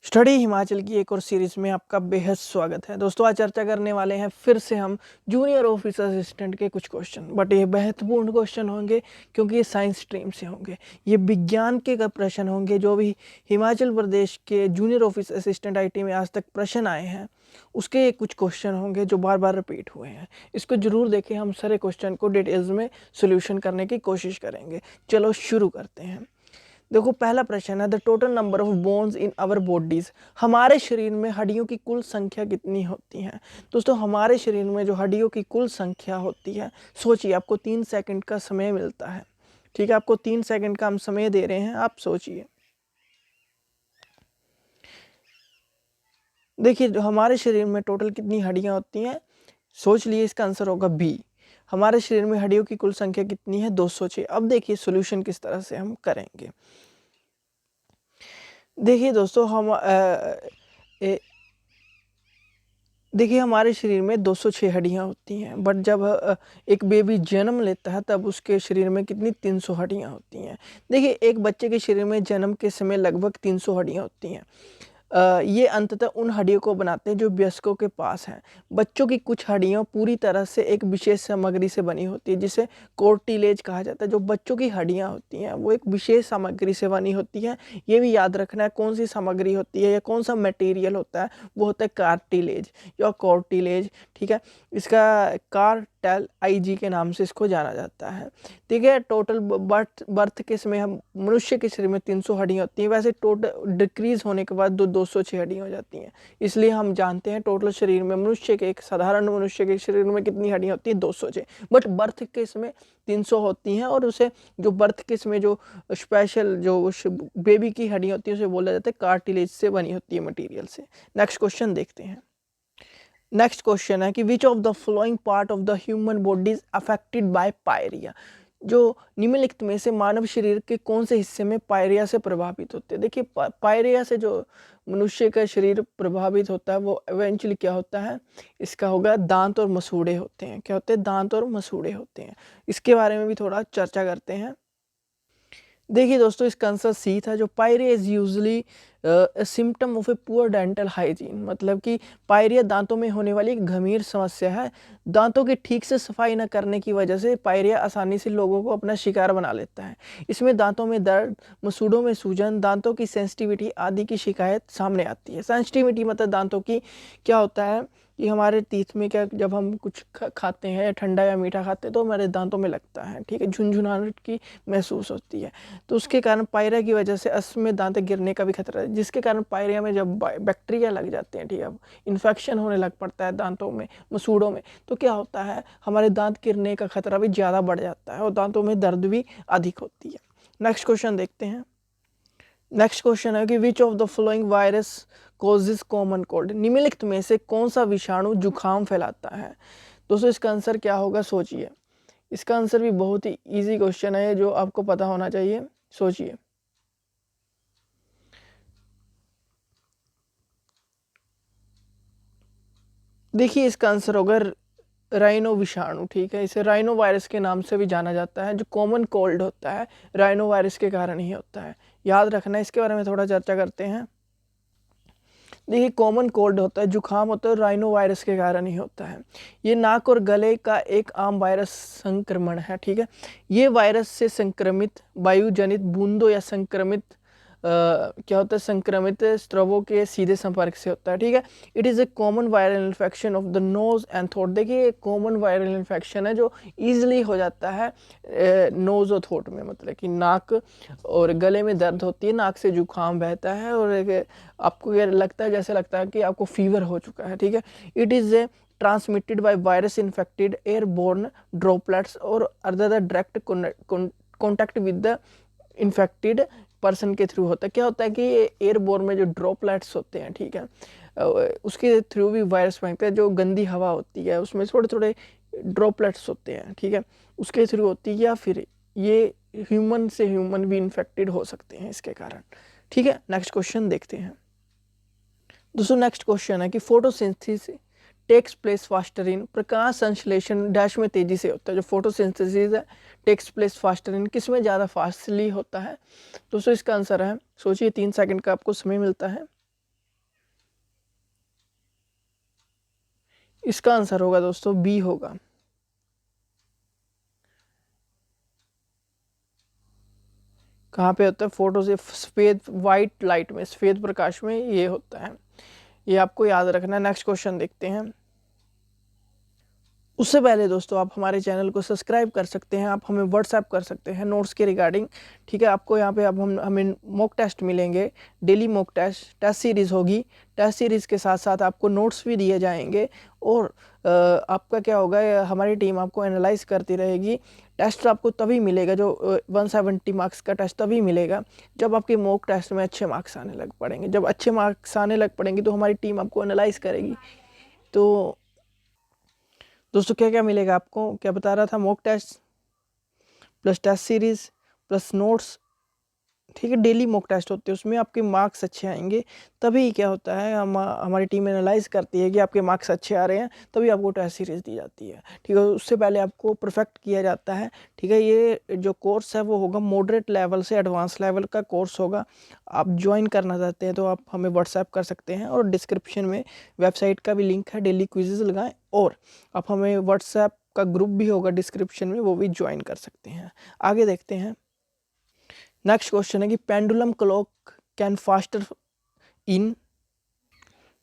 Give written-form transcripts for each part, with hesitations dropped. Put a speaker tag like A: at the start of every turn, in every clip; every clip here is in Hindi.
A: स्टडी हिमाचल की एक और सीरीज में आपका बेहद स्वागत है। दोस्तों, आज चर्चा करने वाले हैं फिर से हम जूनियर ऑफिस असिस्टेंट के कुछ क्वेश्चन, बट ये महत्वपूर्ण क्वेश्चन होंगे क्योंकि ये साइंस स्ट्रीम से होंगे। ये विज्ञान के प्रश्न होंगे जो भी हिमाचल प्रदेश के जूनियर ऑफिस असिस्टेंट आईटी में आज तक प्रश्न आए हैं उसके कुछ क्वेश्चन होंगे जो बार बार रिपीट हुए हैं। इसको जरूर देखें, हम सारे क्वेश्चन को डिटेल्स में सोल्यूशन करने की कोशिश करेंगे। चलो शुरू करते हैं। देखो, पहला प्रश्न है, the total number of bones in our bodies. हमारे शरीर में हड्डियों की कुल संख्या कितनी होती है? दोस्तों, हमारे शरीर में जो हड्डियों की कुल संख्या होती है, सोचिए, आपको 3 सेकंड का समय मिलता है। ठीक है, आपको 3 सेकंड का हम समय दे रहे हैं, आप सोचिए। देखिए, जो हमारे शरीर में टोटल कितनी हड्डियां होती हैं, सोच लिए, इसका आंसर होगा बी। हमारे शरीर में हड्डियों की कुल संख्या कितनी है? 206। अब देखिए सोल्यूशन किस तरह से हम करेंगे। देखिए दोस्तों, देखिए हमारे शरीर में 206 हड्डियां होती हैं, बट जब एक बेबी जन्म लेता है तब उसके शरीर में कितनी 300 हड्डियां होती हैं। देखिए, एक बच्चे के शरीर में जन्म के समय लगभग 300 हड्डियां होती हैं। ये अंततः उन हड्डियों को बनाते हैं जो वयस्कों के पास हैं। बच्चों की कुछ हड्डियां पूरी तरह से एक विशेष सामग्री से बनी होती है जिसे कोर्टिलेज कहा जाता है। जो बच्चों की हड्डियां होती हैं वो एक विशेष सामग्री से बनी होती है। ये भी याद रखना है कौन सी सामग्री होती है या कौन सा मटेरियल होता है, वो होता है कार्टिलेज या कोर्टिलेज। ठीक है, इसका कार्टेल आईजी के नाम से इसको जाना जाता है। ठीक है, टोटल बर्थ के समय हम मनुष्य के शरीर में 300 हड्डियां होती हैं। वैसे टोटल डिक्रीज होने के बाद 206 हड्डियां हो जाती हैं। इसलिए हम जानते हैं टोटल शरीर में मनुष्य के, एक साधारण मनुष्य के शरीर में कितनी हड्डियां होती हैं? 206। बट बर्थ के समय 300 होती हैं, और उसे जो बर्थ के समय जो स्पेशल जो बेबी की हड्डियां होती है उसे बोला जाता है कार्टिलेज से बनी होती है, मटीरियल से। नेक्स्ट क्वेश्चन देखते हैं। नेक्स्ट क्वेश्चन है कि which of the following part of the human body is affected by pyorrhoea. जो निम्नलिखित में से मानव शरीर के कौन से हिस्से में पायरिया से प्रभावित होते हैं? देखिए, पायरिया से जो मनुष्य का शरीर प्रभावित होता है वो इवेंचुअली क्या होता है? इसका होगा दांत और मसूड़े होते हैं। क्या होते हैं? दांत और मसूड़े होते हैं। इसके बारे में भी थोड़ा चर्चा करते हैं। देखिए दोस्तों, इसका आंसर सी था। जो pyorrhoea is usually symptom of a poor dental hygiene, मतलब कि पायरिया दांतों में होने वाली एक गंभीर समस्या है। दांतों की ठीक से सफाई न करने की वजह से पायरिया आसानी से लोगों को अपना शिकार बना लेता है। इसमें दांतों में दर्द, मसूड़ों में सूजन, दांतों की सेंसिटिविटी आदि की शिकायत सामने आती है। सेंसिटिविटी मतलब दांतों की क्या होता है कि हमारे टीथ में क्या, जब हम कुछ खाते हैं ठंडा या मीठा खाते हैं तो हमारे दांतों में लगता है। ठीक है, झुनझुनाहट की महसूस होती है। तो उसके कारण पायरिया की वजह से अश्म में दांत गिरने का भी खतरा है, जिसके कारण पायरिया में जब बैक्टीरिया लग जाते हैं, ठीक है, इन्फेक्शन होने लग पड़ता है दांतों में, मसूड़ों में, तो क्या होता है, हमारे दांत गिरने का खतरा भी ज़्यादा बढ़ जाता है और दांतों में दर्द भी अधिक होती है। नेक्स्ट क्वेश्चन देखते हैं। नेक्स्ट क्वेश्चन है कि which of the following virus causes common cold. निम्नलिखित में से कौन सा विषाणु जुकाम फैलाता है? दोस्तों, इसका आंसर क्या होगा? सोचिए। इसका आंसर भी बहुत ही इजी क्वेश्चन है जो आपको पता होना चाहिए। सोचिए। देखिए, इसका आंसर होगा राइनो विषाणु। ठीक है, इसे राइनो वायरस के नाम से भी जाना जाता है। जो कॉमन कोल्ड होता है राइनो वायरस के कारण ही होता है, याद रखना है। इसके बारे में थोड़ा चर्चा करते हैं। देखिए, कॉमन कोल्ड होता है, जुकाम होता है, राइनो वायरस के कारण ही होता है। ये नाक और गले का एक आम वायरस संक्रमण है। ठीक है, ये वायरस से संक्रमित वायुजनित बूंदों या संक्रमित क्या होता है, संक्रमित स्रावों के सीधे संपर्क से होता है। ठीक है, it is A common viral infection of the nose and throat. देखिए, कॉमन वायरल इन्फेक्शन है जो ईजिली हो जाता है नोज और थ्रोट में, मतलब कि नाक और गले में दर्द होती है, नाक से जुकाम बहता है और आपको ये लगता है, जैसे लगता है कि आपको फीवर हो चुका है। ठीक है, it is a transmitted by virus infected airborne droplets और other direct contact with the infected person के थ्रू होता है। क्या होता है कि एयरबोर्न में जो ड्रॉपलेट्स होते हैं, ठीक है, उसके थ्रू भी वायरस फैलते हैं। जो गंदी हवा होती है उसमें थोड़े थोड़े ड्रॉपलेट्स होते हैं, ठीक है, उसके थ्रू होती है, या फिर ये ह्यूमन से ह्यूमन भी इन्फेक्टेड हो सकते हैं इसके कारण। ठीक है, नेक्स्ट क्वेश्चन देखते हैं। दोस्तों, नेक्स्ट क्वेश्चन है कि photosynthesis takes place faster in, प्रकाश संश्लेषण डैश में तेजी से होता है। जो फोटोसिंथेसिस है टेक्स प्लेस फास्टर इन, किस में ज़्यादा फास्टली होता है? दोस्तों, इसका आंसर है, सोचिए, 3 सेकंड का आपको समय मिलता है। इसका आंसर होगा दोस्तों बी होगा। कहाँ पे होता है? फोटो से सफ़ेद वाइट लाइट में, सफ़ेद प्रकाश में ये होता है। ये आपको याद रखना है। नेक्स्ट क्वेश्चन देखते हैं। उससे पहले दोस्तों आप हमारे चैनल को सब्सक्राइब कर सकते हैं, आप हमें व्हाट्सएप कर सकते हैं नोट्स के रिगार्डिंग, ठीक है। आपको यहाँ पे अब हमें मॉक टेस्ट मिलेंगे, डेली मॉक टेस्ट सीरीज़ होगी। टेस्ट सीरीज़ के साथ साथ आपको नोट्स भी दिए जाएंगे और आपका क्या होगा, हमारी टीम आपको एनालाइज करती रहेगी। टेस्ट आपको तभी मिलेगा, जो 170 मार्क्स का टेस्ट तभी मिलेगा जब आपके मॉक टेस्ट में अच्छे मार्क्स आने लग पड़ेंगे। जब अच्छे मार्क्स आने लग पड़ेंगे तो हमारी टीम आपको एनालाइज करेगी। तो दोस्तों क्या क्या मिलेगा आपको, क्या बता रहा था? Mock test plus test series plus notes, ठीक है। डेली मॉक टेस्ट होते हैं, उसमें आपके मार्क्स अच्छे आएंगे। तभी क्या होता है, हमारी टीम एनालाइज करती है कि आपके मार्क्स अच्छे आ रहे हैं, तभी आपको टेस्ट सीरीज दी जाती है, ठीक है। उससे पहले आपको परफेक्ट किया जाता है, ठीक है। ये जो कोर्स है वो होगा मॉडरेट लेवल से एडवांस लेवल का कोर्स होगा। आप ज्वाइन करना चाहते हैं तो आप हमें व्हाट्सएप कर सकते हैं और डिस्क्रिप्शन में वेबसाइट का भी लिंक है, डेली क्विजेज लगाएं। और आप हमें व्हाट्सएप का ग्रुप भी होगा डिस्क्रिप्शन में, वो भी ज्वाइन कर सकते हैं। आगे देखते हैं। नेक्स्ट क्वेश्चन है कि pendulum clock can faster in,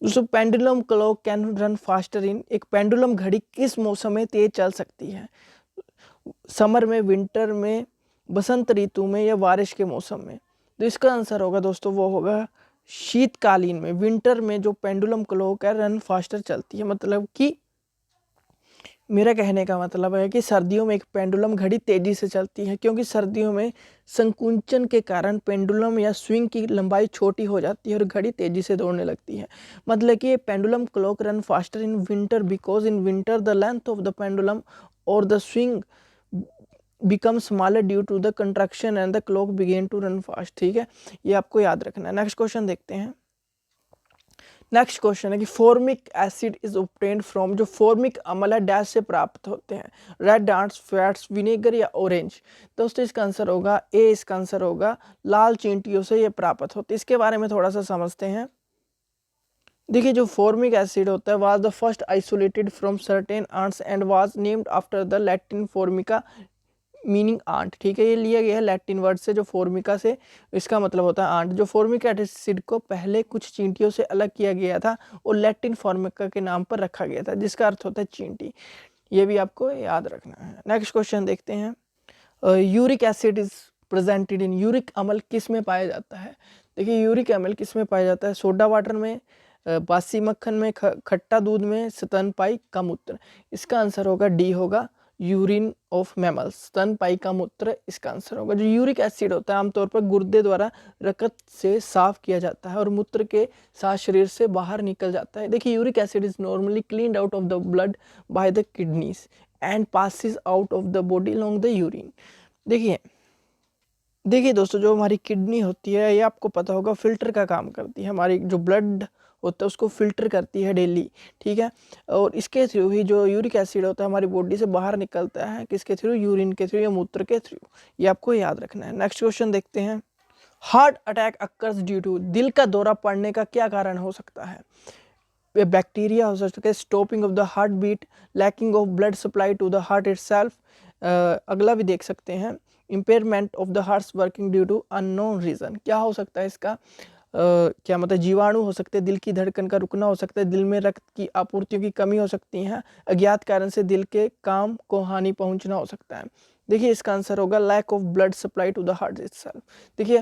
A: दोस्तों pendulum clock can run faster in, एक पेंडुलम घड़ी किस मौसम में तेज चल सकती है? समर में, विंटर में, बसंत ऋतु में या बारिश के मौसम में? तो इसका आंसर होगा दोस्तों वो होगा शीतकालीन में। विंटर में जो पेंडुलम क्लॉक है रन फास्टर चलती है, मतलब कि मेरा कहने का मतलब है कि सर्दियों में एक पेंडुलम घड़ी तेजी से चलती है, क्योंकि सर्दियों में संकुंचन के कारण पेंडुलम या स्विंग की लंबाई छोटी हो जाती है और घड़ी तेजी से दौड़ने लगती है। मतलब कि pendulum clock run faster in winter because in winter the length of the pendulum और the swing become smaller due to the contraction and the clock began to run fast, ठीक है। ये आपको याद रखना है। नेक्स्ट क्वेश्चन देखते हैं। नेक्स्ट क्वेश्चन है कि formic acid is obtained from, जो फॉर्मिक अम्ल है डैश से प्राप्त होते हैं? रेड डांट्स, फैट्स, विनेगर या ऑरेंज? दोस्तों इसका आंसर होगा ए, इसका आंसर होगा लाल चींटियों से ये प्राप्त होते हैं। इसके बारे में थोड़ा सा समझते हैं। देखिए जो फॉर्मिक एसिड होता है was the first isolated from certain ants and was named after the Latin formica meaning ant, ठीक है। ये लिया गया है लैटिन वर्ड से, जो फॉर्मिका से, इसका मतलब होता है आंट। जो फॉर्मिक एसिड को पहले कुछ चींटियों से अलग किया गया था और लैटिन फॉर्मिका के नाम पर रखा गया था, जिसका अर्थ होता है चींटी। ये भी आपको याद रखना है। नेक्स्ट क्वेश्चन देखते हैं। Uric acid is presented in, uric अम्ल किस में पाया जाता है? देखिए यूरिक अम्ल किस में पाया जाता है? सोडा वाटर में, बासी मक्खन में, खट्टा दूध में, स्तनपायी का मूत्र? इसका आंसर होगा डी होगा यूरिन ऑफ मैमल्स, स्तनपायी का मूत्र इसका आंसर होगा। जो यूरिक एसिड होता है आमतौर पर गुर्दे द्वारा रक्त से साफ किया जाता है और मूत्र के साथ शरीर से बाहर निकल जाता है। देखिए uric acid is normally cleaned out of the blood by the kidneys and passes out of the body along the urine. देखिए देखिए दोस्तों जो हमारी किडनी होती है, ये आपको पता होगा फिल्टर का काम करती है। हमारी जो ब्लड होता है उसको फिल्टर करती है डेली, ठीक है। और इसके थ्रू ही जो यूरिक एसिड होता है हमारी बॉडी से बाहर निकलता है, किसके थ्रू? यूरिन के थ्रू या मूत्र के थ्रू। ये आपको याद रखना है। नेक्स्ट क्वेश्चन देखते हैं। Heart attack occurs due to, दिल का दौरा पड़ने का क्या कारण हो सकता है? बैक्टीरिया हो सकता है, stopping of the heart beat, lacking of blood supply to the heart itself. अगला भी देख सकते हैं, impairment of the heart working due to unknown reason. क्या हो सकता है इसका? क्या मतलब जीवाणु हो सकते हैं, दिल की धड़कन का रुकना हो सकता है, दिल में रक्त की आपूर्तियों की कमी हो सकती है, अज्ञात कारण से दिल के काम को हानि पहुंचना हो सकता है। देखिए इसका आंसर होगा lack of blood supply to the heart itself. देखिए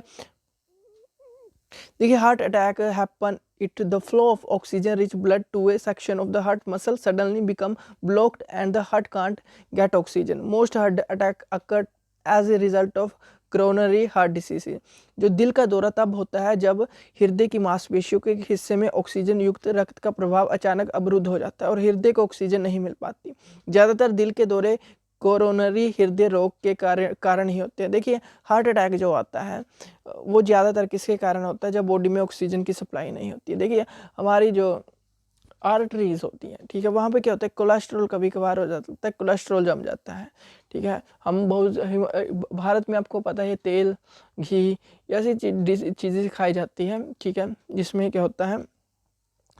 A: देखिए heart attack happen it the flow of oxygen rich blood to a section of the heart muscle suddenly become blocked and the heart can't get oxygen. Most heart attack occur as a result of coronary heart disease. जो दिल का दौरा तब होता है जब हृदय की मांसपेशियों के हिस्से में ऑक्सीजन युक्त रक्त का प्रभाव अचानक अवरुद्ध हो जाता है और हृदय को ऑक्सीजन नहीं मिल पाती। ज़्यादातर दिल के दौरे कोरोनरी हृदय रोग के कारण ही होते हैं। देखिए हार्ट अटैक जो आता है वो ज़्यादातर किसके कारण होता है? जब बॉडी में ऑक्सीजन की सप्लाई नहीं होती है। देखिए हमारी जो आर्टरीज होती हैं, ठीक है, वहाँ पे क्या होता है, कोलेस्ट्रॉल कभी कभार हो जाता है, कोलेस्ट्रॉल जम जाता है, ठीक है। हम बहुत भारत में आपको पता है तेल, घी ऐसी चीज़ें खाई जाती हैं, ठीक है, जिसमें क्या होता है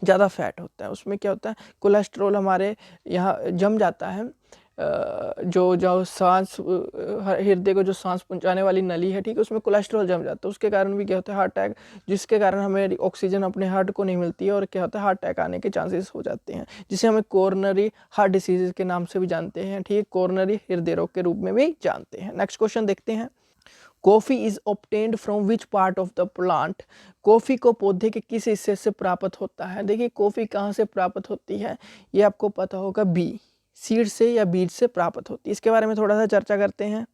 A: ज़्यादा फैट होता है। उसमें क्या होता है, कोलेस्ट्रॉल हमारे यहाँ जम जाता है, जो जो सांस हृदय को जो सांस पहुंचाने वाली नली है, ठीक है, उसमें कोलेस्ट्रॉल जम जाता है। उसके कारण भी क्या होता है, हार्ट अटैक, जिसके कारण हमें ऑक्सीजन अपने हार्ट को नहीं मिलती है और क्या होता है, हार्ट अटैक आने के चांसेस हो जाते हैं, जिसे हमें कोरोनरी हार्ट डिसीज के नाम से भी जानते हैं, ठीक है, कोरोनरी हृदय रोग के रूप में भी जानते हैं। नेक्स्ट क्वेश्चन देखते हैं। Coffee is obtained from which part of the plant. Coffee को पौधे के किस हिस्से से प्राप्त होता है। देखिए कॉफी कहाँ से प्राप्त होती है, ये आपको पता होगा, बी, सीड से या बीज से प्राप्त होती है। इसके बारे में थोड़ा सा चर्चा करते हैं।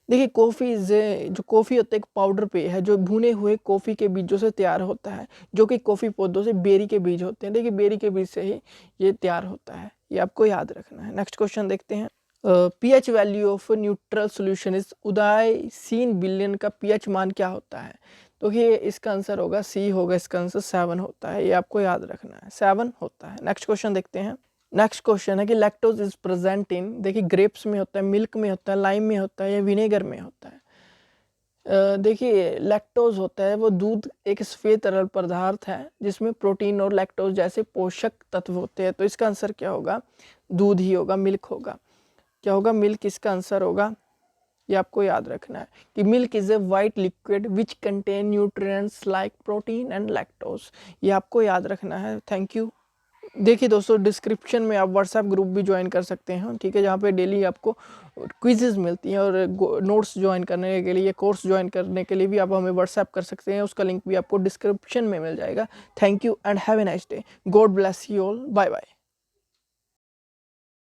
A: देखिए कॉफ़ी जो कॉफ़ी होता है एक पाउडर पेय है जो भुने हुए कॉफ़ी के बीजों से तैयार होता है, जो कि कॉफ़ी पौधों से बेरी के बीज होते हैं। देखिए बेरी के बीज से ही ये तैयार होता है, ये आपको याद रखना है। नेक्स्ट क्वेश्चन देखते हैं। PH value of neutral solution is उदासीन विलयन का पीएच मान क्या होता है। तो ये इसका आंसर होगा सी होगा, इसका आंसर 7 होता है, ये आपको याद रखना है, 7 होता है। नेक्स्ट क्वेश्चन देखते हैं। नेक्स्ट क्वेश्चन है कि लैक्टोज इज प्रेजेंट इन, देखिए ग्रेप्स में होता है, मिल्क में होता है, लाइम में होता है या विनेगर में होता है। देखिए लैक्टोज होता है वो दूध, एक सफ़ेद तरल पदार्थ है जिसमें प्रोटीन और लैक्टोज जैसे पोषक तत्व होते हैं। तो इसका आंसर क्या होगा, दूध ही होगा, मिल्क होगा। क्या होगा, मिल्क इसका आंसर होगा। ये आपको याद रखना है कि milk is a white liquid which contain nutrients like protein and lactose, ये आपको याद रखना है। Thank you. देखिए दोस्तों डिस्क्रिप्शन में आप व्हाट्सएप ग्रुप भी ज्वाइन कर सकते हैं, ठीक है, जहाँ पे डेली आपको क्विजेज़ मिलती हैं और नोट्स ज्वाइन करने के लिए, कोर्स ज्वाइन करने के लिए भी आप हमें व्हाट्सएप कर सकते हैं। उसका लिंक भी आपको डिस्क्रिप्शन में मिल जाएगा। Thank you and have a nice day. God bless you all. Bye bye.